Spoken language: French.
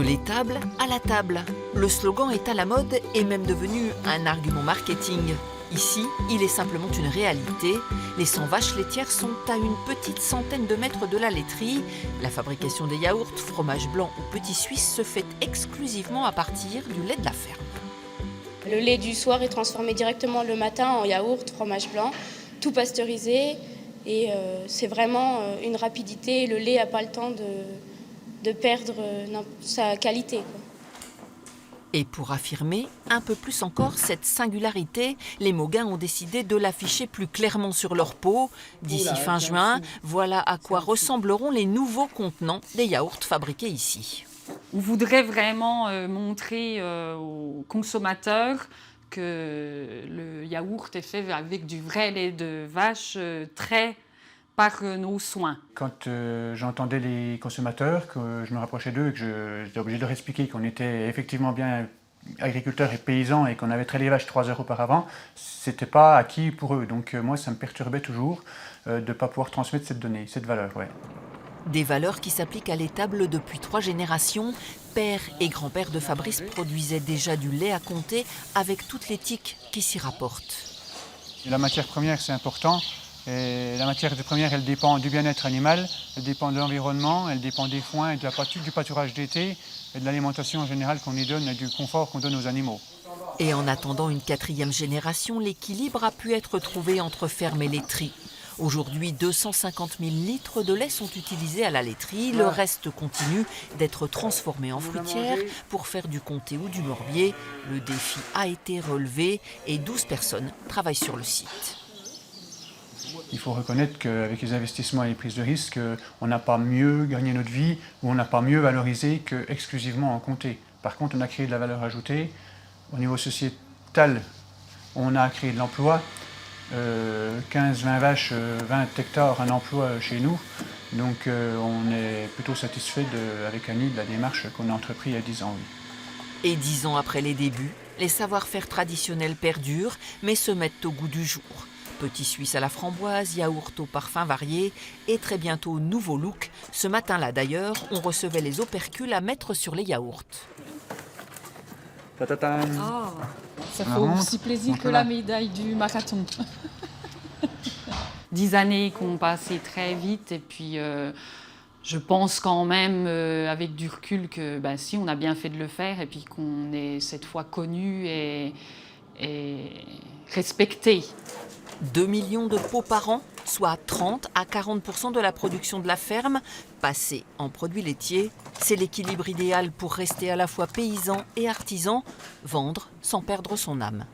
l'étable à la table. Le slogan est à la mode et même devenu un argument marketing. Ici, il est simplement une réalité. Les 100 vaches laitières sont à une petite centaine de mètres de la laiterie. La fabrication des yaourts, fromage blanc ou petit suisse se fait exclusivement à partir du lait de la ferme. Le lait du soir est transformé directement le matin en yaourt, fromage blanc, tout pasteurisé. Et c'est vraiment une rapidité. Le lait n'a pas le temps de perdre sa qualité, quoi. Et pour affirmer un peu plus encore cette singularité, les Mauguins ont décidé de l'afficher plus clairement sur leur peau. D'ici fin juin, voilà à quoi ressembleront les nouveaux contenants des yaourts fabriqués ici. On voudrait vraiment montrer aux consommateurs que le yaourt est fait avec du vrai lait de vache trait par nos soins. Quand j'entendais les consommateurs, que je me rapprochais d'eux et que j'étais obligé de leur expliquer qu'on était effectivement bien agriculteurs et paysans et qu'on avait traité les vaches 3 heures auparavant, c'était pas acquis pour eux. Donc moi, ça me perturbait toujours de ne pas pouvoir transmettre cette donnée, cette valeur. Ouais. Des valeurs qui s'appliquent à l'étable depuis 3 générations. Père et grand-père de Fabrice produisaient déjà du lait à compter avec toute l'éthique qui s'y rapporte. La matière première, c'est important. Et la matière première, elle dépend du bien-être animal, elle dépend de l'environnement, elle dépend des foins et du pâturage d'été et de l'alimentation en général qu'on y donne et du confort qu'on donne aux animaux. Et en attendant une 4e génération, l'équilibre a pu être trouvé entre ferme et laiterie. Aujourd'hui, 250 000 litres de lait sont utilisés à la laiterie. Le reste continue d'être transformé en fruitière pour faire du comté ou du morbier. Le défi a été relevé et 12 personnes travaillent sur le site. Il faut reconnaître qu'avec les investissements et les prises de risques, on n'a pas mieux gagné notre vie ou on n'a pas mieux valorisé qu'exclusivement en comté. Par contre, on a créé de la valeur ajoutée. Au niveau sociétal, on a créé de l'emploi. 15-20 vaches, 20 hectares, un emploi chez nous. Donc on est plutôt satisfait avec Annie de la démarche qu'on a entreprise il y a 10 ans. Oui. Et 10 ans après les débuts, les savoir-faire traditionnels perdurent, mais se mettent au goût du jour. Petit suisse à la framboise, yaourt au parfum varié et très bientôt nouveau look. Ce matin-là d'ailleurs, on recevait les opercules à mettre sur les yaourts. Ça fait aussi plaisir que la médaille du marathon. 10 années qui ont passé très vite et puis je pense quand même avec du recul que si on a bien fait de le faire et puis qu'on est cette fois connu et respecté. 2 millions de pots par an, soit 30 à 40% de la production de la ferme. Passée en produits laitiers, c'est l'équilibre idéal pour rester à la fois paysan et artisan, vendre sans perdre son âme.